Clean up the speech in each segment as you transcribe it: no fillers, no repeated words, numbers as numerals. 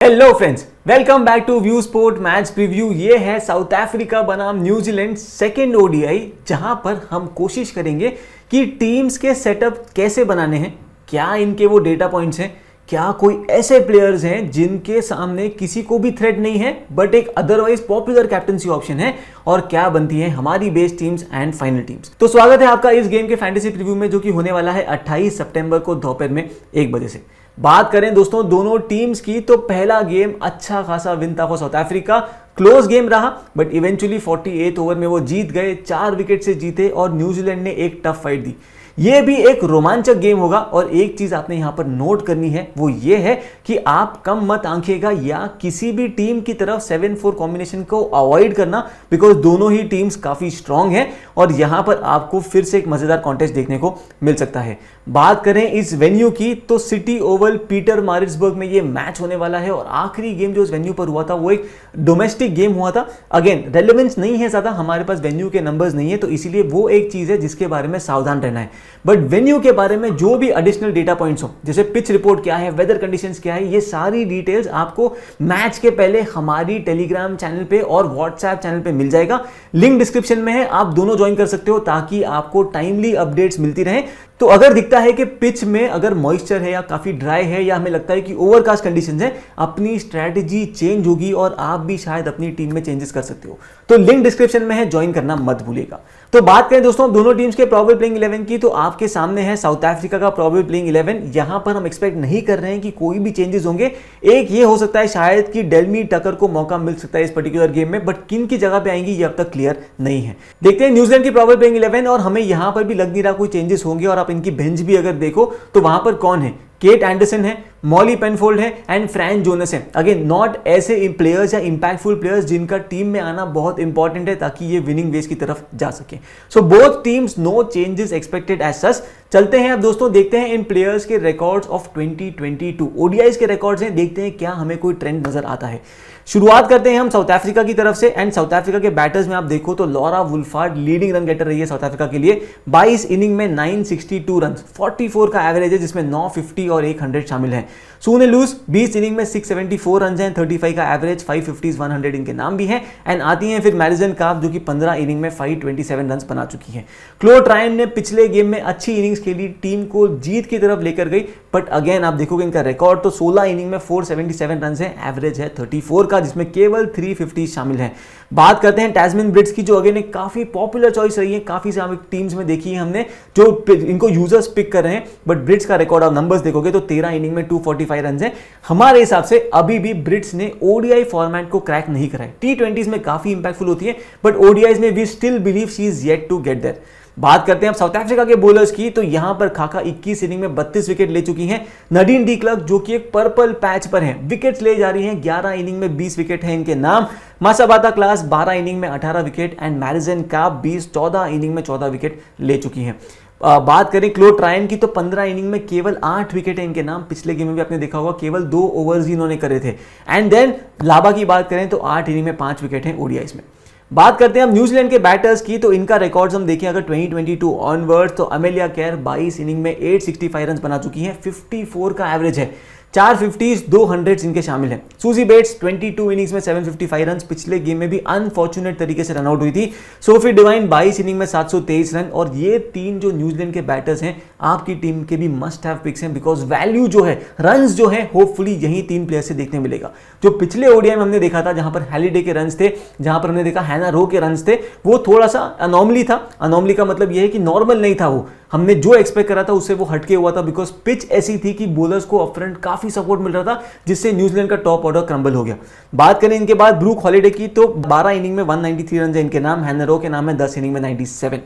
Hello friends, welcome back to view sport match preview. ये है south Africa बनाम New Zealand second ODI, जहां पर हम कोशिश करेंगे कि टीम्स के सेटअप कैसे बनाने हैं, क्या इनके वो डेटा पॉइंट्स हैं, क्या कोई ऐसे प्लेयर्स हैं जिनके सामने किसी को भी थ्रेट नहीं है बट एक अदरवाइज पॉपुलर कैप्टनसी ऑप्शन है, और क्या बनती है हमारी base teams and final teams. तो स्वागत है आपका इस गेम के फैंटेसी प्रीव्यू में, जो कि होने वाला है 28 सितंबर को दोपहर में 1 बजे से। बात करें दोस्तों दोनों टीम्स की, तो पहला गेम अच्छा खासा विन था for south Africa. Close game रहा बट इवेंचुअली 48 ओवर में वो जीत गए, 4 विकेट से जीते और न्यूजीलैंड ने एक टफ फाइट दी। ये भी एक रोमांचक गेम होगा, और एक चीज आपने यहां पर नोट करनी है वो ये है कि आप कम मत आंकिएगा या किसी भी टीम की तरफ 7-4 कॉम्बिनेशन को अवॉइड करना, बिकॉज दोनों ही टीम्स काफी स्ट्रांग हैं और यहां पर आपको फिर से एक मजेदार कॉन्टेस्ट देखने को मिल सकता है। बात करें इस वेन्यू की, तो सिटी ओवल पीटर मारिट्सबर्ग में ये मैच होने वाला है, और आखिरी गेम जो इस वेन्यू पर हुआ था वो एक डोमेस्टिक गेम हुआ था। अगेन रेलेवेंस नहीं है ज्यादा, हमारे पास वेन्यू के नंबर्स नहीं है, तो इसीलिए वो एक चीज है जिसके बारे में सावधान रहना है। बट वेन्यू के बारे में जो भी एडिशनल डेटा पॉइंट्स हो, जैसे पिच रिपोर्ट क्या है, वेदर कंडीशंस क्या है, ये सारी डिटेल्स आपको मैच के पहले हमारी टेलीग्राम चैनल पे और व्हाट्सएप चैनल पे मिल जाएगा। लिंक डिस्क्रिप्शन में है, आप दोनों ज्वाइन कर सकते हो ताकि आपको टाइमली अपडेट्स मिलती रहे। तो अगर दिखता है कि पिच में अगर मॉइस्चर है या काफी ड्राई है, या हमें लगता है कि ओवरकास्ट कंडीशंस है, अपनी स्ट्रेटजी चेंज होगी और आप भी शायद अपनी टीम में चेंजेस कर सकते हो। तो लिंक डिस्क्रिप्शन में है, ज्वाइन करना मत भूलिएगा। तो बात करें दोस्तों दोनों टीम्स के प्रोबेबल प्लेइंग 11 की, तो आपके सामने है साउथ अफ्रीका का प्रोबेबल प्लेइंग 11। यहां पर हम एक्सपेक्ट नहीं कर रहे हैं कि कोई भी चेंजेस होंगे। एक ये हो सकता है शायद कि डेल्मी टकर को मौका मिल सकता है इस पर्टिकुलर गेम में, बट किन की जगह पे आएंगी ये अब तक क्लियर नहीं है। देखते हैं न्यूजीलैंड की प्रोबेबल प्लेइंग 11, और हमें यहां पर भी लग नहीं रहा कोई चेंजेस होंगे। और आप इनकी बेंच भी अगर देखो तो वहां पर कौन है, केट एंडरसन है, मॉली पेनफोल्ड है एंड फ्रैंक जोनस है। अगेन नॉट ऐसे प्लेयर्स या इंपैक्टफुल प्लेयर्स जिनका टीम में आना बहुत इंपॉर्टेंट है ताकि ये विनिंग वेज की तरफ जा सके। So both teams no changes expected as such. चलते हैं अब दोस्तों, देखते हैं इन प्लेयर्स के रिकॉर्ड्स ऑफ 2022 ओडीआईज के रिकॉर्ड्स हैं, देखते हैं क्या हमें कोई ट्रेंड नजर आता है। शुरुआत करते हैं हम साउथ अफ्रीका की तरफ से, एंड साउथ अफ्रीका के बैटर्स में आप देखो तो लॉरा वुल्फार्ड लीडिंग रन गेटर रही है साउथ अफ्रीका के लिए। 22 इनिंग में 962 रन, 44 का एवरेज है जिसमें 950 और 100 शामिल है। सूने लूज 20 इनिंग में 674 रन हैं, 35 का एवरेज, 550 100 इनके नाम भी हैं। एंड आती हैं फिर मैरिजन काफ, जो कि 15 इनिंग में 527 रन बना चुकी है। क्लो ट्रायन ने पिछले गेम में अच्छी इनिंग्स खेली, टीम को जीत की तरफ लेकर गई, बट अगेन आप देखोगे इनका रिकॉर्ड तो 16 इनिंग में 477 रन है, एवरेज है 34 का जिसमें केवल 350 शामिल है। बात करते हैं टैस्मेन ब्रिड्स की, जो अगेन एक काफी पॉपुलर चॉइस रही है, काफी सारी टीम्स में देखी है हमने जो इनको यूजर्स पिक कर रहे हैं, बट ब्रिड्स का रिकॉर्ड आप नंबर्स देखोगे तो 13 इनिंग में 245 रन है। हमारे हिसाब से अभी भी ब्रिड्स ने ओडीआई फॉर्मेट को क्रैक नहीं करा है। टी20 में काफी इंपैक्टफुल होती है, बट ओडीआईज में we still believe she is yet to get there. बात करते हैं अब साउथ अफ्रीका के बॉलर्स की, तो यहां पर खाका 21 इनिंग में 32 विकेट ले चुकी हैं। नडीन डी क्लर्क जो कि एक पर्पल पैच पर हैं, विकेट्स ले जा रही हैं, 11 इनिंग में 20 विकेट है इनके नाम। मासाबाता क्लास 12 इनिंग में 18 विकेट, एंड मैरिजन काप 14 इनिंग में 14 विकेट ले चुकी हैं। बात करें क्लो ट्रायन की, तो 15 इनिंग में केवल 8 विकेट है इनके नाम। पिछले गेम में भी आपने देखा होगा केवल 2 ओवर्स ही इन्होंने करे थे। एंड देन लाबा की बात करें तो 8 इनिंग में 5 विकेट हैं ओडीआईज में। बात करते हैं हम न्यूजीलैंड के बैटर्स की, तो इनका रिकॉर्ड्स हम देखें अगर 2022 ऑनवर्ड, तो अमेलिया केयर 22 इनिंग में 865 रन बना चुकी हैं, 54 का एवरेज है, 450 200 इनके शामिल हैं। सूजी बेट्स 22 इनिंग्स में 755 रन, पिछले गेम में भी अनफॉर्चुनेट तरीके से रनआउट हुई थी। सोफी डिवाइन 22 इनिंग में 723 रन, और ये 3 जो न्यूजीलैंड के बैटर्स हैं आपकी टीम के भी मस्ट हैव पिक्स हैं, बिकॉज वैल्यू जो है, रन्स जो है, होपफुली यही 3 प्लेयर से देखने मिलेगा। जो पिछले ओडीआई में हमने देखा था जहां पर हैलिडे के रन्स थे, जहां पर हमने देखा हैना रो के रन्स थे, वो थोड़ा सा अनॉमली था। अनॉमली का मतलब यह है कि नॉर्मल नहीं था, वो हमने जो एक्सपेक्ट करा था उससे वो हटके हुआ था, बिकॉज पिच ऐसी थी कि बॉलर्स को अपफ्रंट काफी सपोर्ट मिल रहा था, जिससे न्यूजीलैंड का टॉप ऑर्डर क्रम्बल हो गया। बात करें इनके बाद ब्रूक हॉलिडे की, तो 12 इनिंग में 193 रन है इनके नाम, हैना रो के नाम है 10 इनिंग में 97।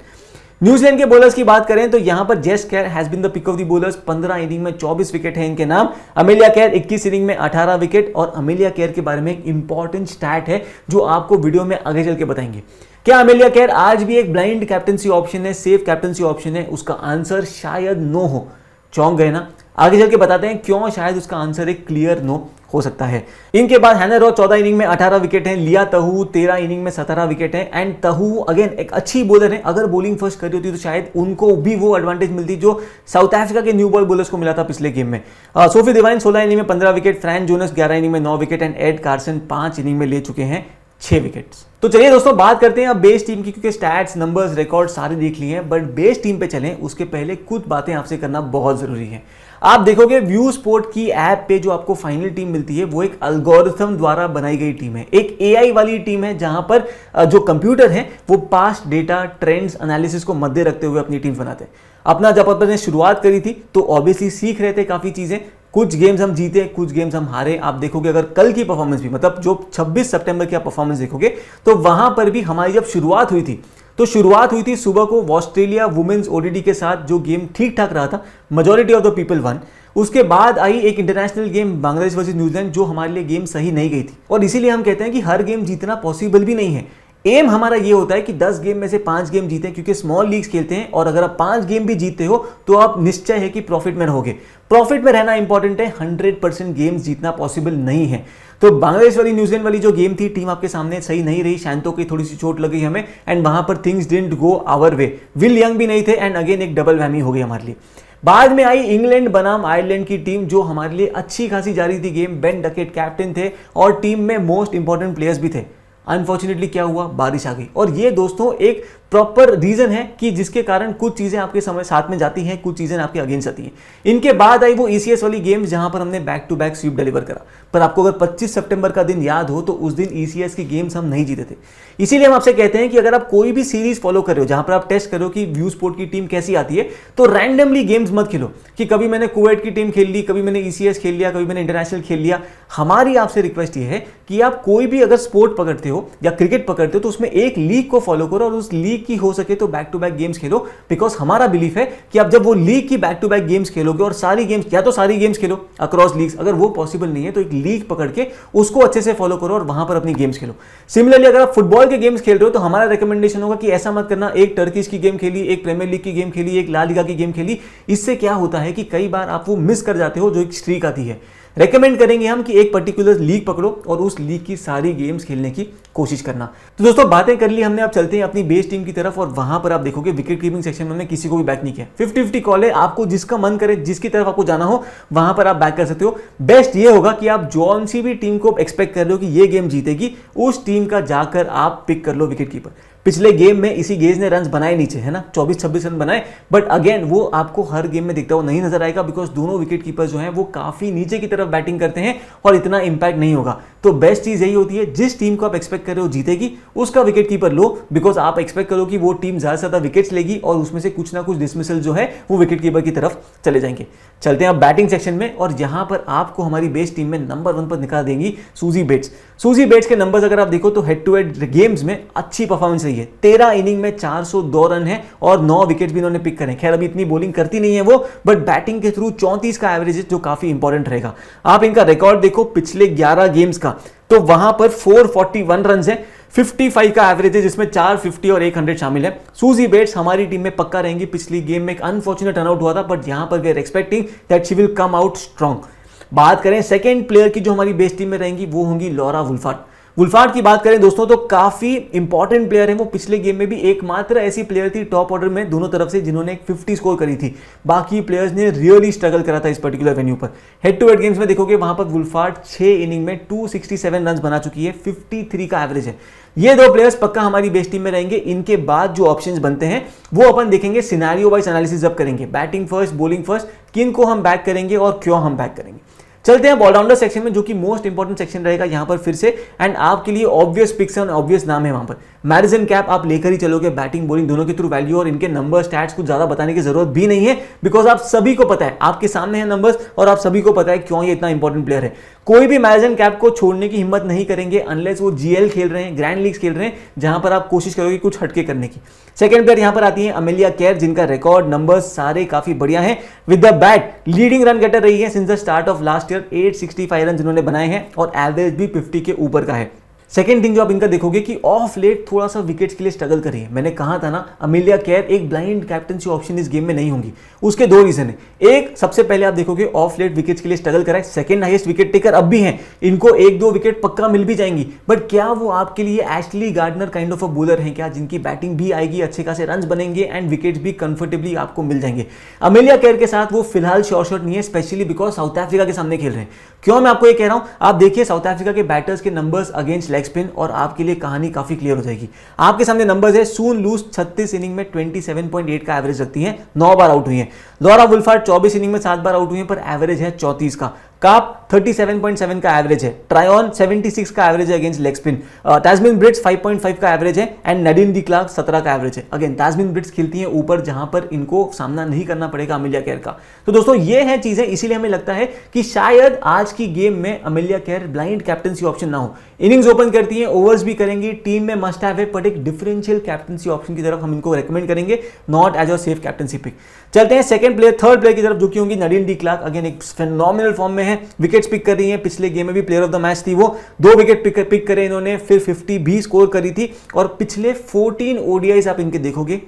न्यूजीलैंड के बॉलर्स की बात करें तो यहां पर Jess Kerr has been the pick of the bowlers, 15 inning में 24 विकेट है इनके नाम। अमेलिया केयर 21 इनिंग में 18 विकेट, और अमेलिया केयर के बारे में एक इंपॉर्टेंट स्टैट है जो आपको वीडियो में आगे चल के बताएंगे। क्या अमेलिया केयर आज भी एक ब्लाइंड कैप्टनसी ऑप्शन है, सेफ कैप्टनसी ऑप्शन है? उसका आंसर शायद नो हो। चौंक गए ना? आगे चल के बताते हैं क्यों शायद उसका आंसर एक क्लियर नो हो सकता है। इनके बाद हैनर रॉ 14 इनिंग में 18 विकेट हैं, लिया तहू 13 इनिंग में 17 विकेट हैं। एंड तहू अगेन एक अच्छी बॉलर है, अगर बॉलिंग फर्स्ट करी होती तो शायद उनको भी वो एडवांटेज मिलती जो साउथ अफ्रीका के न्यू बॉल बॉलर्स को मिला था पिछले गेम में। सोफी डिवाइन 16 इनिंग में 15 विकेट, फ्रैंक जोनस 11 इनिंग में 9 wicket and Ed Carson 5 inning में ले चुके हैं 6 विकेट्स। तो चलिए दोस्तों बात करते हैं अब बेस टीम की, क्योंकि स्टैट्स, नंबर्स, रिकॉर्ड सारे देख लिए हैं, बट बेस टीम पे चलें उसके पहले कुछ बातें आपसे करना बहुत जरूरी है। आप देखोगे व्यू स्पोर्ट की ऐप पे जो आपको फाइनल टीम मिलती है वो एक एल्गोरिथम द्वारा बनाई गई टीम है, एक एआई वाली टीम है, जहां पर जो कंप्यूटर है वो पास्ट डेटा, ट्रेंड्स, एनालिसिस को मध्य रखते हुए अपनी टीम बनाते हैं। अपना जब अपने शुरुआत करी थी तो ऑब्वियसली सीख रहे थे काफी चीजें, कुछ गेम्स हम जीते, कुछ गेम्स हम हारे। आप देखोगे अगर कल की परफॉर्मेंस भी, मतलब जो 26 सितंबर की आप परफॉर्मेंस देखोगे तो वहां पर भी हमारी जब शुरुआत हुई थी तो शुरुआत हुई थी सुबह को ऑस्ट्रेलिया वुमेन्स ओडीडी के साथ, जो गेम ठीक ठाक रहा था, majority of the people one. उसके बाद आई एक international game Bangladesh versus New Zealand, जो हमारे लिए गेम सही नहीं गई थी, और इसीलिए हम कहते हैं कि हर गेम जीतना पॉसिबल भी नहीं है। एम हमारा ये होता है कि 10 गेम में से 5 गेम जीते, क्योंकि स्मॉल लीग्स खेलते हैं, और अगर आप 5 गेम भी जीतते हो तो आप निश्चय है कि प्रॉफिट में रहोगे। प्रॉफिट में रहना इंपॉर्टेंट है, 100% गेम्स जीतना पॉसिबल नहीं है। तो बांग्लादेश वाली न्यूजीलैंड वाली जो गेम थी, टीम आपके सामने सही नहीं रही, शैंतो की थोड़ी सी चोट लगी हमें, एंड वहां पर things didn't go our way. Will Young भी नहीं थे, एंड अगेन एक डबल वैमी हो गई हमारे लिए। बाद में आई इंग्लैंड बनाम आयरलैंड की टीम, जो हमारे लिए अच्छी खासी जा रही थी गेम। बेन डकेट कैप्टन थे और टीम में मोस्ट इंपॉर्टेंट प्लेयर्स भी थे। अनफॉर्चुनेटली क्या हुआ, बारिश आ गई, और ये दोस्तों एक प्रॉपर रीजन है कि जिसके कारण कुछ चीजें आपके समय साथ में जाती हैं, कुछ चीजें आपके अगेंस्ट आती हैं। इनके बाद आई वो ईसीएस वाली गेम्स जहां पर हमने back to back sweep deliver करा, पर आपको अगर 25 सितंबर का दिन याद हो तो उस दिन ईसीएस की गेम्स हम नहीं जीते थे। इसीलिए हम आपसे कहते हैं कि अगर आप कोई भी सीरीज फॉलो कर रहे हो जहां पर आप टेस्ट करो कि व्यू स्पोर्ट की टीम कैसी आती है, तो रैंडमली गेम्स मत खेलो कि कभी मैंने कुवैत की टीम खेल ली, कभी मैंने ईसीएस खेल लिया, कभी मैंने इंटरनेशनल खेल लिया। हमारी आपसे रिक्वेस्ट ये है कि आप कोई भी अगर स्पोर्ट पकड़ते हो या क्रिकेट पकड़ते हो तो उसमें एक लीग को फॉलो करो, और उस लीग की हो सके तो back to back games Khelo. Because हमारा बिलीफ है कि आप जब वो लीग की बैक टू बैक गेम्स खेलोगे, और सारी गेम्स, या तो सारी गेम्स खेलो अक्रॉस लीग्स, अगर वो पॉसिबल नहीं है तो एक लीग पकड़ के उसको अच्छे से फॉलो करो और वहां पर अपनी गेम्स खेलो। सिमिलरली अगर आप फुटबॉल के गेम्स खेल रहे हो तो हमारा रिकमेंडेशन होगा कि ऐसा मत करना, एक टर्किश की गेम खेली, एक प्रीमियर लीग की गेम खेली, एक ला लीगा की गेम खेली। इससे क्या होता है कि कई बार आप वो मिस कर जाते हो जो एक स्ट्रीक आती है। रेकमेंड करेंगे हम कि एक पर्टिकुलर लीग पकड़ो और उस लीग की सारी गेम्स खेलने की कोशिश करना। तो दोस्तों बातें कर ली हमने, अब चलते हैं अपनी बेस टीम की तरफ, और वहां पर आप देखोगे विकेट कीपिंग सेक्शन में हमने किसी को भी बैक नहीं किया। 50-50 कॉल है, आपको जिसका मन करे, जिसकी तरफ आपको जाना हो वहां पर आप बैक कर सकते हो। बेस्ट ये होगा कि आप जौन सी भी टीम को एक्सपेक्ट कर रहे हो कि ये गेम जीतेगी, उस टीम का जाकर आप पिक कर लो विकेट कीपर। पिछले गेम में इसी गेज ने रन बनाए नीचे, है ना, 24-26 रन बनाए, बट अगेन वो आपको हर गेम में दिखता हुआ नहीं नजर आएगा, बिकॉज दोनों विकेट कीपर जो हैं वो काफी नीचे की तरफ बैटिंग करते हैं और इतना इंपैक्ट नहीं होगा। तो बेस्ट चीज यही होती है, जिस टीम को आप एक्सपेक्ट कर रहे हो जीतेगी उसका विकेट कीपर लो, बिकॉज आप एक्सपेक्ट करो कि वो टीम ज्यादा से ज्यादा विकेट्स लेगी और उसमें से कुछ ना कुछ डिसमिसल जो है वो विकेट कीपर की तरफ चले जाएंगे। चलते हैं अब बैटिंग सेक्शन में, और यहां पर आपको हमारी बेस्ट टीम में नंबर 1 पर निकाल देंगी सूजी बेट्स। सूजी बेट्स के नंबर्स अगर आप देखो तो हेड टू हेड गेम्स में अच्छी परफॉर्मेंस रही है। 13 इनिंग में 402 रन है और 9 विकेट भी इन्होंने पिक करे। खैर अभी इतनी बॉलिंग करती नहीं है वो, बट बैटिंग के थ्रू 34 का एवरेज है, जो काफी इंपॉर्टेंट रहेगा। आप इनका रिकॉर्ड देखो पिछले 11 गेम्स का, तो वहां पर 441 रन है, 55 का एवरेज है, जिसमें 450 और 100 शामिल है। सूजी बेट्स हमारी टीम में पक्का रहेंगी। पिछली गेम में एक अनफॉर्चुनेट रनआउट हुआ था, बट यहां पर we are expecting that she will come out strong. बात करें सेकंड प्लेयर की जो हमारी बेस्ट टीम में रहेंगी, वो होंगी लॉरा वुल्फार्ड। वुल्फार्ड की बात करें दोस्तों तो काफी इंपॉर्टेंट प्लेयर है वो। पिछले गेम में भी एकमात्र ऐसी प्लेयर थी टॉप ऑर्डर में दोनों तरफ से जिन्होंने एक 50 स्कोर करी थी। बाकी प्लेयर्स ने रियली स्ट्रगल करा था इस पर्टिकुलर वेन्यू पर। हेड टू हेड गेम्स में देखोगे वहां पर वुल्फार्ड 6 इनिंग में 267 रन बना चुकी है, 53 का एवरेज है। ये दो प्लेयर्स पक्का हमारी बेस्ट टीम में रहेंगे। इनके बाद जो ऑप्शंस बनते हैं वो अपन देखेंगे, सिनेरियो वाइज एनालिसिस जब करेंगे, बैटिंग फर्स्ट, बॉलिंग फर्स्ट, किन को हम बैक करेंगे और क्यों हम बैक करेंगे। चलते हैं ऑलराउंडर सेक्शन में, जो कि मोस्ट इंपॉर्टेंट सेक्शन रहेगा यहां पर फिर से, एंड आपके लिए ऑब्वियस पिक्स और ऑब्वियस नाम है वहां पर। मैडिसन कैप आप लेकर ही चलोगे, बैटिंग बॉलिंग दोनों के थ्रू वैल्यू, और इनके नंबर स्टैट्स कुछ ज्यादा बताने की जरूरत भी नहीं है, बिकॉज आप सभी को पता है, आपके सामने है नंबर्स और आप सभी को पता है क्यों ये इतना इंपॉर्टेंट प्लेयर है। कोई भी मैडिसन कैप को छोड़ने की हिम्मत नहीं करेंगे अनलेस वो जीएल खेल रहे हैं, ग्रैंड लीग्स खेल रहे हैं, जहां पर आप कोशिश करोगे कुछ हटके करने की। सेकंड प्लेयर यहां पर आती है अमेलिया केयर, जिनका रिकॉर्ड नंबर्स सारे काफी बढ़िया हैं। With the bat leading run getter रही है since the start of last year, 865 run जिन्होंने बनाए हैं और एवरेज भी 50 के ऊपर का है। सेकंड थिंग जो आप इनका देखोगे कि ऑफ लेट थोड़ा सा विकेट्स के लिए स्ट्रगल कर रही है। मैंने कहा था ना, अमेलिया केयर एक ब्लाइंड कैप्टनसी ऑप्शन इस गेम में नहीं होंगी। उसके दो रीजन है। एक, सबसे पहले आप देखोगे ऑफ लेट विकेट्स के लिए स्ट्रगल कराए, सेकंड हाईएस्ट विकेट टेकर अब भी हैं, इनको एक दो विकेट पक्का मिल भी जाएंगी, बट क्या वो आपके लिए Ashleigh Gardner kind of a bowler हैं क्या, जिनकी बैटिंग भी आएगी, अच्छे खासे रन बनेंगे एंड विकेट्स भी कंफर्टेबली आपको मिल जाएंगे। अमेलिया केयर के साथ वो फिलहाल श्योर शॉट नहीं है, स्पेशली बिकॉज साउथ अफ्रीका के सामने खेल रहे हैं। क्यों मैं आपको ये कह रहा हूं, आप देखिए साउथ अफ्रीका के बैटर्स के नंबर्स अगेंस्ट लेग स्पिन और आपके लिए कहानी काफी क्लियर हो जाएगी। आपके सामने नंबर्स है, सून लूज 36 इनिंग में 27.8 का एवरेज रखती है, 9 बार आउट हुई है। लॉरा वुल्फार्ड 24 इनिंग में 7 बार आउट हुई है, पर एवरेज है 34 का। काप 37.7 का एवरेज है, ट्रायन 76 का एवरेज है अगेंस्ट लेग स्पिन, टैस्मिन ब्रिट्स 5.5 का एवरेज है एंड नडीन डी क्लार्क 17 का एवरेज है। अगेन टैस्मिन ब्रिट्स खेलती हैं ऊपर, जहां पर इनको सामना नहीं करना पड़ेगा अमेलिया केयर का। तो दोस्तों ये हैं चीजें, इसीलिए हमें लगता है कि शायद आज की गेम में Amelia care blind captaincy option ना हो। इनिंग्स ओपन करती हैं, ओवर्स भी करेंगी, टीम में मस्ट हैव है, बट एक डिफरेंशियल कैप्टनसी ऑप्शन की तरफ हम इनको रेकमेंड करेंगे, not as a safe captaincy pick. चलते हैं सेकंड प्लेयर, थर्ड प्लेयर की तरफ, जो कि होंगी नडीन डी क्लार्क। अगेन एक फेनोमिनल फॉर्म में है, विकेट्स पिक कर रही है, पिछले गेम में भी प्लेयर ऑफ द मैच थी वो, 2 विकेट पिक करे इन्होंने, फिर 50 भी स्कोर करी थी। और पिछले 14 ओडीआईज आप इनके देखोगे,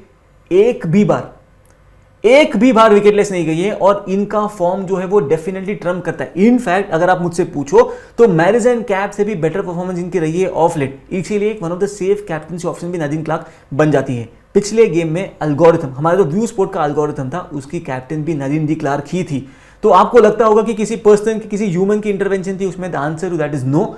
एक भी बार विकेटलेस नहीं गई है और इनका फॉर्म जो है वो डेफिनेटली ट्रम्प करता है। इनफैक्ट अगर आप मुझसे पूछो तो मैरिसन कैप से भी बेटर परफॉर्मेंस इनकी रही है ऑफ लेट, इसीलिए one of the safe captaincy option भी नदीन क्लार्क बन जाती है। पिछले गेम में एल्गोरिथम, हमारा जो व्यू स्पोर्ट का एल्गोरिथम था, उसकी कैप्टन भी नदीन डी क्लार्क ही थी। तो आपको लगता होगा कि किसी पर्सन की, किसी ह्यूमन की इंटरवेंशन थी उसमें, the answer to that is no.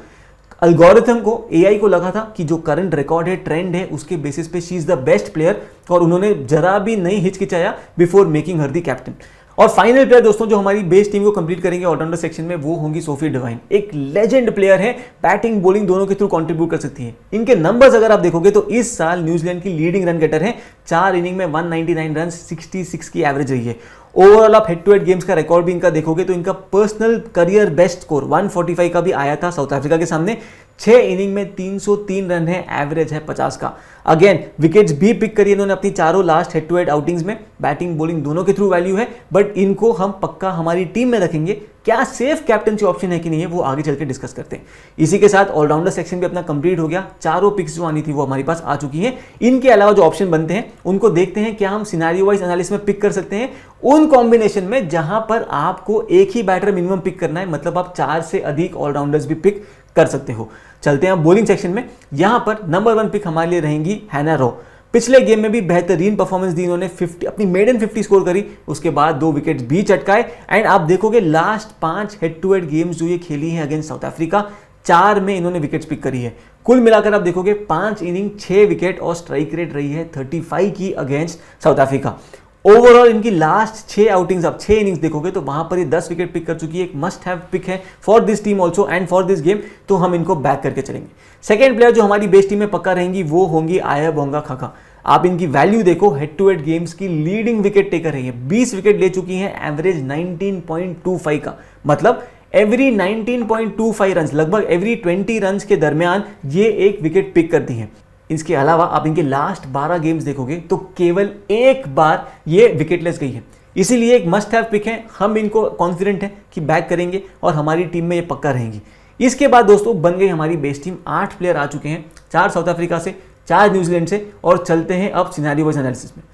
Algorithm को, एआई को लगा था कि जो करंट रिकॉर्ड है, ट्रेंड है, उसके बेसिस पे she is the best player, और उन्होंने जरा भी नहीं हिचकिचाया बिफोर मेकिंग हर दी कैप्टन। और फाइनल प्लेयर दोस्तों जो हमारी बेस टीम को कंप्लीट करेंगे ऑलराउंडर सेक्शन में, वो होंगी सोफी डिवाइन। एक लेजेंड प्लेयर है, बैटिंग बॉलिंग दोनों के थ्रू कंट्रीब्यूट कर सकती है। इनके नंबर्स अगर आप देखोगे तो इस साल न्यूजीलैंड की लीडिंग रन गेटर है, 4 इनिंग में 199 रन, 66 की एवरेज रही है। ओवरऑल आप हेड टू हेड गेम्स का रिकॉर्ड भी इनका देखोगे तो इनका पर्सनल करियर बेस्ट स्कोर 145 का भी आया था साउथ अफ्रीका के सामने। 6 इनिंग में 303 रन है, एवरेज है 50 का। अगेन विकेट्स भी पिक करी इन्होंने अपनी चारों last head to head outings में, बैटिंग बॉलिंग दोनों के थ्रू वैल्यू है, बट इनको हम पक्का हमारी टीम में रखेंगे। क्या सेफ कैप्टनसी ऑप्शन है कि नहीं है वो आगे चल के डिस्कस करते हैं। इसी के साथ ऑलराउंडर सेक्शन भी अपना कंप्लीट हो गया, चारों पिक्स जो आनी थी वो हमारे पास आ चुकी हैं। इनके अलावा जो ऑप्शन बनते हैं उनको देखते हैं, क्या हम सिनेरियो वाइज एनालिसिस में पिक कर सकते हैं उन कॉम्बिनेशन में जहां पर आपको एक ही बैटर मिनिमम पिक करना है, मतलब आप 4 से अधिक ऑलराउंडर्स भी पिक कर सकते हो। चलते हैं बॉलिंग सेक्शन में। यहां पर नंबर 1 पिक हमारे लिए रहेंगी हैना रॉ। पिछले गेम में भी बेहतरीन परफॉर्मेंस दी इन्होंने, 50 अपनी मेडन 50 स्कोर करी, उसके बाद 2 विकेट्स भी चटकाए। एंड आप देखोगे last 5 head to head games जो ये खेली है अगेंस्ट साउथ अफ्रीका, 4 में इन्होंने विकेट्स पिक करी है। कुल मिलाकर आप देखोगे 5 इनिंग 6 विकेट और स्ट्राइक रेट रही है 35 की अगेंस्ट साउथ अफ्रीका। ओवरऑल इनकी लास्ट 6 आउटिंग्स, आप 6 इनिंग्स देखोगे तो वहां पर ये 10 विकेट पिक कर चुकी है। एक मस्ट हैव पिक है for this team also and for this game, तो हम इनको बैक करके चलेंगे। सेकंड प्लेयर जो हमारी बेस टीम में पक्का रहेंगी वो होंगी आया बोंगा खाका। आप इनकी वैल्यू देखो, हेड टू हेड गेम्स की लीडिंग विकेट टेकर है, 20 विकेट ले चुकी हैं, एवरेज 19.25 का, मतलब एवरी 19.25 रन, लगभग एवरी 20 रन के दरमियान ये एक विकेट पिक करती हैं। इसके अलावा आप इनके लास्ट 12 गेम्स देखोगे तो केवल एक बार ये विकेटलेस गई है, इसीलिए एक मस्ट हैव पिक है। हम इनको कॉन्फिडेंट है कि बैक करेंगे और हमारी टीम में ये पक्का रहेंगी। इसके बाद दोस्तों बन गई हमारी बेस टीम, 8 प्लेयर आ चुके हैं, 4 साउथ अफ्रीका से, 4 न्यूजीलैंड से, और चलते हैं अब सिनेरियो वाइज एनालिसिस में।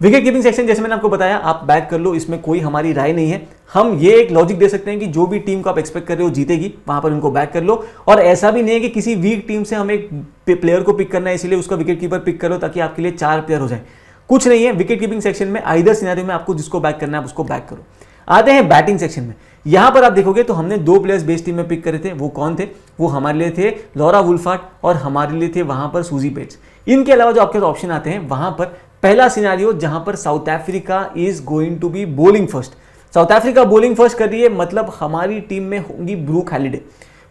विकेट कीपिंग सेक्शन जैसे मैंने आपको बताया, आप बैक कर लो, इसमें कोई हमारी राय नहीं है। हम ये एक लॉजिक दे सकते हैं कि जो भी टीम को आप एक्सपेक्ट कर रहे हो जीतेगी, वहां पर उनको बैक कर लो। और ऐसा भी नहीं है कि किसी वीक टीम से हमें एक प्लेयर को पिक करना है इसलिए उसका विकेट कीपर पिक करो ताकि आपके लिए 4 प्लेयर हो जाए, कुछ नहीं है। विकेट कीपिंग सेक्शन में आइदर सिनेरियो में आपको जिसको बैक करना है उसको बैक करो। आते हैं बैटिंग सेक्शन में। यहां पर आप देखोगे तो हमने 2 प्लेयर्स बेस टीम में पिक करे थे। वो कौन थे? वो हमारे लिए थे लॉरा वुल्फार्ड और हमारे लिए थे वहां पर सूजी बेट्स। इनके अलावा जो आपके ऑप्शन आते हैं वहां पर पहला सिनेरियो जहां पर South Africa is going to be bowling first. South Africa bowling first कर रही है, मतलब हमारी टीम में होंगी ब्रूक हैलिडे।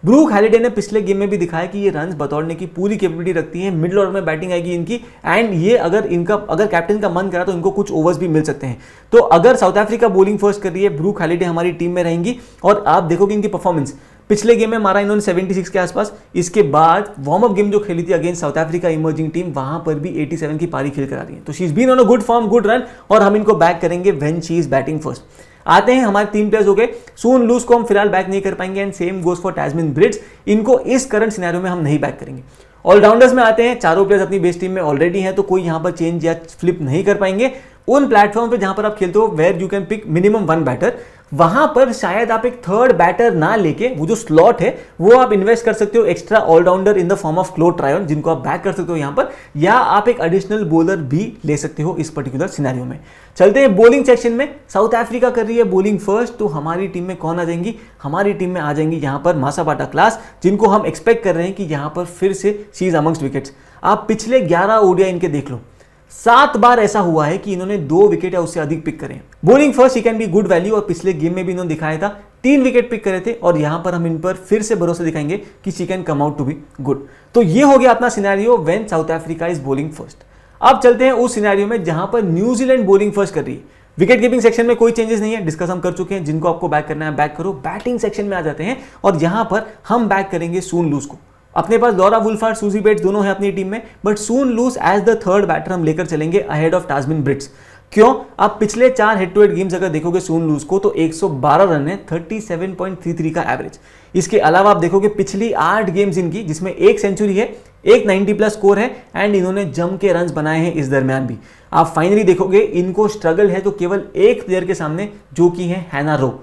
ब्रूक हैलिडे ने पिछले गेम में भी दिखाया कि ये रन्स बतौड़ने की पूरी कैपेबिलिटी रखती है। मिडिल ऑर्डर में बैटिंग आएगी इनकी, एंड ये अगर कैप्टन का मन करा तो इनको कुछ ओवर्स भी मिल सकते हैं। तो अगर साउथ अफ्रीका बॉलिंग फर्स्ट कर रही है, ब्रूक हैलिडे हमारी टीम में रहेंगी। और आप देखोगे इनकी परफॉर्मेंस, पिछले गेम में मारा इन्होंने 76 के आसपास। इसके बाद वार्म अप गेम जो खेली थी against south Africa emerging team, वहां पर भी 87 की पारी खेल कर आ रही है। तो she is been on a good form, good run, और हम इनको बैक करेंगे when she is batting first. आते हैं हमारे 3 प्लेयर्स हो गए। सून लूज को हम फिलहाल बैक नहीं कर पाएंगे and same goes for Tazmin Brits, इनको इस करंट सिनेरियो में हम नहीं बैक करेंगे। ऑलराउंडर्स में आते हैं, चारों प्लेयर्स अपनी बेस टीम में ऑलरेडी हैं, तो कोई यहां पर चेंज या फ्लिप नहीं कर पाएंगे। उन प्लेटफॉर्म पे जहां पर आप खेलते हो where you can pick minimum 1 batter, वहां पर शायद आप एक थर्ड बैटर ना लेके वो जो स्लॉट है वो आप इन्वेस्ट कर सकते हो extra allrounder in the form of Chloe Tryon, जिनको आप बैक कर सकते हो यहां पर, या आप एक एडिशनल बॉलर भी ले सकते हो इस पर्टिकुलर सिनेरियो में। चलते हैं बॉलिंग सेक्शन में। साउथ अफ्रीका कर रही है बॉलिंग फर्स्ट, तो हमारी टीम में कौन आ जाएंगी? हमारी टीम में आ जाएंगी यहां पर मासाबाटा क्लास, जिनको हम एक्सपेक्ट कर रहे हैं कि यहां पर फिर से शी इज अमंग्स्ट विकेट्स। आप पिछले 11 ओडीआई इनके देख लो, 7 बार ऐसा हुआ है कि इन्होंने 2 विकेट या उससे अधिक पिक करे। Bowling first he can be good value, और पिछले गेम में भी इन्होंने दिखाया था 3 विकेट पिक करे थे, और यहां पर हम इन पर फिर से भरोसा दिखाएंगे कि she can come out to be good. तो ये हो गया अपना scenario when South Africa is bowling first. अब चलते हैं उस सिनेरियो में जहां पर न्यूजीलैंड बॉलिंग फर्स्ट कर रही है। विकेट कीपिंग सेक्शन में कोई चेंजेस नहीं है, डिस्कस हम कर चुके हैं, जिनको आपको बैक करना है बैक करो। बैटिंग सेक्शन में आ जाते हैं और यहां पर हम बैक करेंगे सून लूज को। अपने पास लॉरा वुल्फार्ड, सूजी बेट्स दोनों हैं अपनी टीम में, but Sune Luus as the third batter हम लेकर चलेंगे अहेड ऑफ टैस्मिन ब्रिड्स। क्यों? आप पिछले 4 हेड टू हेड गेम्स अगर देखोगे सून लूज को, तो 112 रन है, 37.33 का एवरेज। इसके अलावा आप देखोगे पिछली 8 गेम्स इनकी, जिसमें 1 सेंचुरी है, एक 90 प्लस स्कोर है, एंड इन्होंने जम के रन बनाए हैं इस दरमियान भी। आप फाइनली देखोगे इनको स्ट्रगल है तो केवल एक प्लेयर के सामने, जो कि है हैना रो।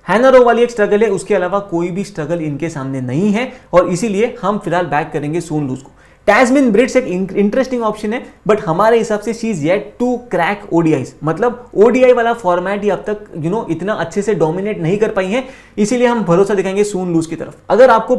हैना रो वाली एक स्ट्रगल है, उसके अलावा कोई भी स्ट्रगल इनके सामने नहीं है, और इसीलिए हम फिलहाल बैक करेंगे सून लूज को। टैस्मिन ब्रिड्स एक इंटरेस्टिंग ऑप्शन है, बट हमारे हिसाब से she is yet to crack ODIs, मतलब ओडीआई वाला फॉर्मेट ही अब तक इतना अच्छे से डोमिनेट नहीं कर पाई है, इसीलिए हम भरोसा दिखाएंगे सून लूज की तरफ। अगर आपको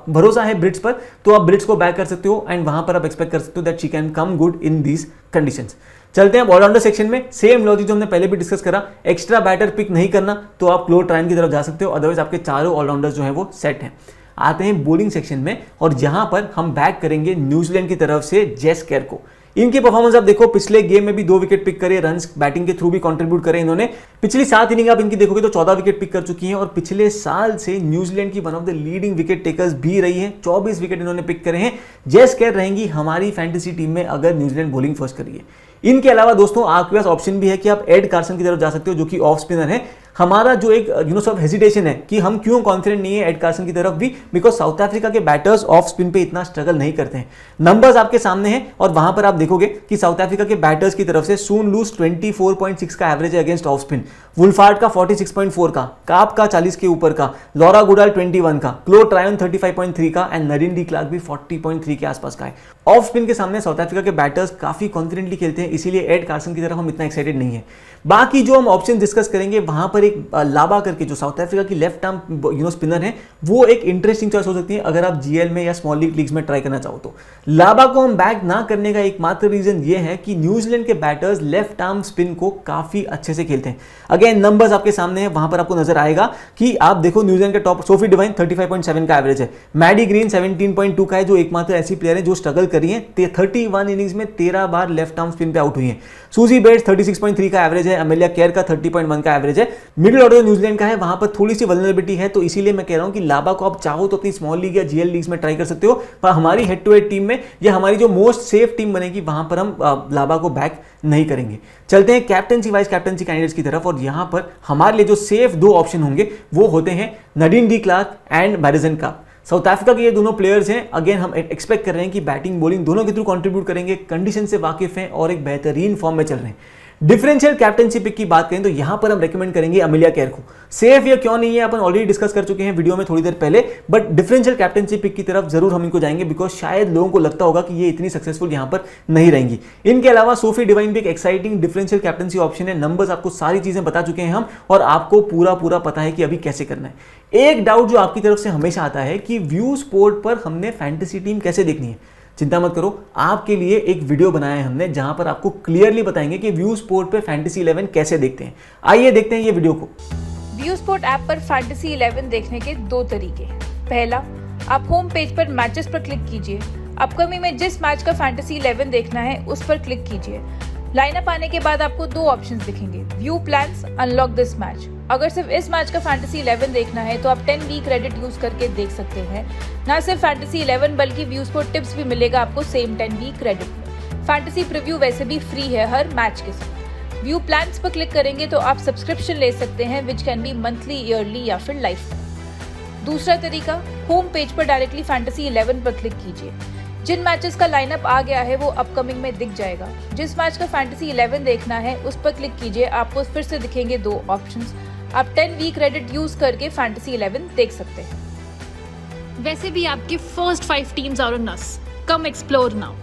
भरोसा है ब्रिड्स पर, तो आप ब्रिड्स को बैक कर सकते हो, एंड वहां पर आप एक्सपेक्ट कर सकते हो that she can come good in these conditions. चलते हैं ऑलराउंडर सेक्शन में। सेम लॉजिक जो हमने पहले भी डिस्कस करा, एक्स्ट्रा बैटर पिक नहीं करना तो आप क्लो ट्रायन की तरफ जा सकते हो, अदरवाइज आपके चारों ऑलराउंडर्स जो है वो सेट हैं। आते हैं बॉलिंग सेक्शन में, और यहां पर हम बैक करेंगे न्यूजीलैंड की तरफ से जेस केयर को। इनकी परफॉर्मेंस आप देखो, पिछले गेम में भी 2 विकेट पिक करे, रन बैटिंग के थ्रू भी कंट्रीब्यूट करे इन्होंने। पिछली 7 इनिंग आप इनकी देखोगे तो 14 विकेट पिक कर चुकी हैं, और पिछले साल से न्यूजीलैंड की one of the leading wicket takers भी रही है। 24 विकेट इन्होंने पिक करे हैं। जेस केयर रहेंगी हमारी फैंटेसी टीम में अगर न्यूजीलैंड बॉलिंग फर्स्ट करिए। इनके अलावा दोस्तों आपके पास ऑप्शन भी है कि आप एड कार्सन की तरफ जा सकते हो, जो कि ऑफ स्पिनर है। हमारा जो एक सब हेजिटेशन है कि हम क्यों कॉन्फिडेंट नहीं है एड कार्सन की तरफ भी, बिकॉज साउथ अफ्रीका के बैटर्स ऑफ स्पिन पे इतना स्ट्रगल नहीं करते हैं। नंबर्स आपके सामने हैं, और वहां पर आप देखोगे कि साउथ अफ्रीका के बैटर्स की तरफ से सून लूज 24.6 का एवरेज है अगेंस्ट ऑफ स्पिन, वुल्फार्ड का 46.4 का, काप का 40 के ऊपर का, लॉरा गुडाल 21 का, क्लो ट्रायन 35.3 का, एंड नडीन डी क्लार्क भी 40.3 के आसपास का है। ऑफ स्पिन के सामने साउथ अफ्रीका के बैटर्स काफी कॉन्फिडेंटली खेलते हैं, इसीलिए एड कार्सन की तरफ हम इतना एक्साइटेड नहीं है। बाकी जो हम ऑप्शन डिस्कस करेंगे, वहां पर एक लाबा करके जो साउथ अफ्रीका की लेफ्ट आर्म स्पिनर है, वो एक इंटरेस्टिंग चॉइस हो सकती है अगर आप जीएल में या स्मॉल लीग्स में ट्राई करना चाहो तो। लाबा को हम बैक ना करने का एकमात्र रीजन ये है कि न्यूजीलैंड के बैटर्स लेफ्ट आर्म स्पिन को काफी अच्छे से खेलते हैं। अगेन नंबर्स आपके सामने है, वहां पर आपको नजर आएगा कि आप देखो न्यूजीलैंड के टॉप सोफी डिवाइन 35.7 का एवरेज है, मैडी ग्रीन 17.2 का है, जो एकमात्र ऐसी प्लेयर है जो स्ट्रगल करी है। 31 इनिंग्स में 13 बार लेफ्ट आर्म स्पिन पे आउट हुई है। सूजी बेट्स 36.3 का एवरेज है, अमेलिया केयर का 30.1 का एवरेज है। मिडिल ऑर्डर न्यूजीलैंड का है, वहां पर थोड़ी सी वल्नरेबिलिटी है, तो इसीलिए मैं कह रहा हूं कि लाबा को आप चाहो तो अपनी स्मॉल लीग या जीएल लीग्स में ट्राई कर सकते हो, पर हमारी हेड टू हेड टीम में या हमारी जो मोस्ट सेफ टीम बनेगी वहां पर हम लाबा को बैक नहीं करेंगे। चलते हैं कैप्टनसी वाइस कैप्टनसी कैंडिडेट्स की तरफ, और यहां पर हमारे लिए जो सेफ 2 ऑप्शन होंगे वो होते हैं Nadine de Klerk and Madison Kapp. South Africa के ये दोनों प्लेयर्स हैं, अगेन हम एक्सपेक्ट कर रहे हैं कि बैटिंग बॉलिंग दोनों के थ्रू कंट्रीब्यूट करेंगे, कंडीशन से वाकिफ हैं और एक बेहतरीन फॉर्म में चल रहे हैं। डिफरेंशियल कैप्टनसी पिक की बात करें तो यहां पर हम रेकमेंड करेंगे अमेलिया केयर को। सेफ या क्यों नहीं है अपन ऑलरेडी डिस्कस कर चुके हैं वीडियो में थोड़ी देर पहले, बट डिफरेंशियल कैप्टनसी पिक की तरफ जरूर हम इनको जाएंगे, बिकॉज शायद लोगों को लगता होगा कि ये इतनी सक्सेसफुल यहां पर नहीं रहेंगी। इनके अलावा सोफी डिवाइन भी एक एक्साइटिंग डिफरेंशियल कैप्टनसी ऑप्शन है। नंबर्स आपको सारी चीजें बता चुके हैं हम, और आपको पूरा पता है कि अभी कैसे करना है। एक डाउट जो आपकी तरफ से हमेशा आता है कि व्यू स्पोर्ट पर हमने फैंटेसी टीम कैसे देखनी है, चिंता मत करो, आपके लिए एक वीडियो बनाया है हमने जहां पर आपको क्लियरली बताएंगे कि व्यू स्पोर्ट पे फैंटेसी 11 कैसे देखते हैं। आइए देखते हैं ये वीडियो को। व्यू स्पोर्ट ऐप पर फैंटेसी 11 देखने के 2 तरीके। पहला, आप होम पेज पर मैचेस पर क्लिक कीजिए, अपकमिंग में जिस मैच का फैंटेसी 11 देखना है उस पर क्लिक कीजिए। लाइनअप आने के बाद आपको 2 ऑप्शंस दिखेंगे, view plans, unlock this match. अगर सिर्फ इस मैच का फैंटेसी 11 देखना है तो आप 10 वीक क्रेडिट यूज करके देख सकते हैं। ना सिर्फ फैंटेसी 11 बल्कि व्यू स्पोर्ट टिप्स भी मिलेगा आपको सेम 10 वीक क्रेडिट में। फैंटेसी प्रीव्यू वैसे भी फ्री है हर मैच के साथ। व्यू प्लान्स पर क्लिक करेंगे तो आप सब्सक्रिप्शन ले सकते हैं which can be monthly, yearly या फिर लाइफ टाइम। दूसरा तरीका, होम पेज पर डायरेक्टली फैंटेसी 11 पर क्लिक कीजिए। जिन मैचेस का लाइनअप आ गया है वो अपकमिंग में दिख जाएगा। जिस मैच का फैंटेसी 11 देखना है उस पर क्लिक कीजिए, आपको फिर से दिखेंगे दो ऑप्शंस। आप 10 वीक क्रेडिट यूज करके फैंटेसी 11 देख सकते हैं। वैसे भी आपके first 5 teams are on us. Come explore now.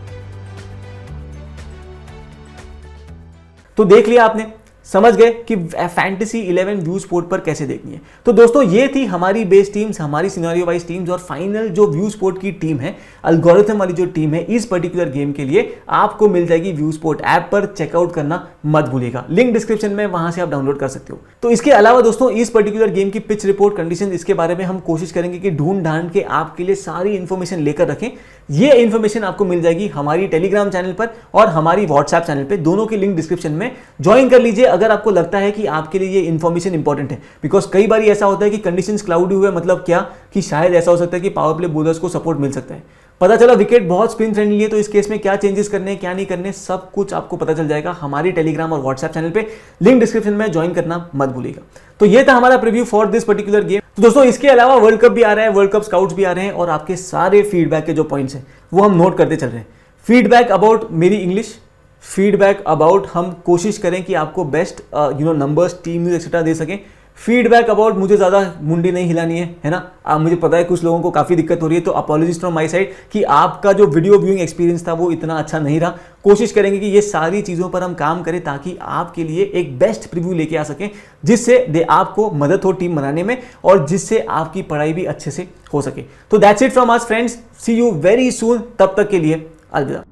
तो देख लिया आपने, समझ गए कि फैंटेसी 11 व्यू स्पोर्ट पर कैसे देखनी है। तो दोस्तों ये थी हमारी बेस टीम्स, हमारी सिनेरियो वाइज टीम्स और फाइनल जो व्यू स्पोर्ट की टीम है, एल्गोरिथम वाली जो टीम है इस पर्टिकुलर गेम के लिए आपको मिल जाएगी व्यू स्पोर्ट ऐप पर। चेकआउट करना मत भूलिएगा, लिंक डिस्क्रिप्शन में, वहां से आप डाउनलोड कर सकते हो। तो इसके अलावा दोस्तों इस पर्टिकुलर गेम की पिच रिपोर्ट, कंडीशन, इसके बारे में हम कोशिश करेंगे कि ढूंढ ढांड के आपके लिए सारी इंफॉर्मेशन लेकर रखें। ये इंफॉर्मेशन आपको मिल जाएगी हमारी टेलीग्राम चैनल पर और हमारी व्हाट्सएप चैनल पे, दोनों की लिंक डिस्क्रिप्शन में। ज्वाइन कर लीजिए अगर आपको लगता है कि आपके लिए ये इंफॉर्मेशन इंपॉर्टेंट है। बिकॉज कई बार ऐसा होता है कि कंडीशंस क्लाउडी हुए, मतलब क्या कि शायद ऐसा हो सकता है कि पावर प्ले बॉलर्स को सपोर्ट मिल सकता है। पता चला विकेट बहुत स्पिन फ्रेंडली है, तो इस केस में क्या चेंजेस करने हैं, क्या नहीं करने, सब कुछ आपको पता चल जाएगा हमारी टेलीग्राम और व्हाट्सएप चैनल पे। लिंक डिस्क्रिप्शन में ज्वाइन करना मत भूलिएगा। तो ये था हमारा preview for this particular game. तो दोस्तों इसके अलावा वर्ल्ड कप भी आ रहा है, वर्ल्ड कप स्काउट्स भी आ रहे हैं और आपके सारे फीडबैक के जो पॉइंट्स हैं वो हम नोट करते चल रहे हैं। फीडबैक अबाउट मेरी इंग्लिश, फीडबैक अबाउट हम कोशिश करें कि आपको best numbers, team news etcetera दे सकें। फीडबैक अबाउट मुझे ज़्यादा मुंडी नहीं हिलानी है ना। मुझे पता है कुछ लोगों को काफ़ी दिक्कत हो रही है, तो अपॉलॉजीज फ्रॉम माय साइड कि आपका जो वीडियो व्यूइंग एक्सपीरियंस था वो इतना अच्छा नहीं रहा। कोशिश करेंगे कि ये सारी चीज़ों पर हम काम करें ताकि आपके लिए एक बेस्ट प्रीव्यू लेके आ सकें, जिससे आपको मदद हो टीम बनाने में और जिससे आपकी पढ़ाई भी अच्छे से हो सके। तो that's it from us friends, see you very soon. तब तक के लिए अलविदा।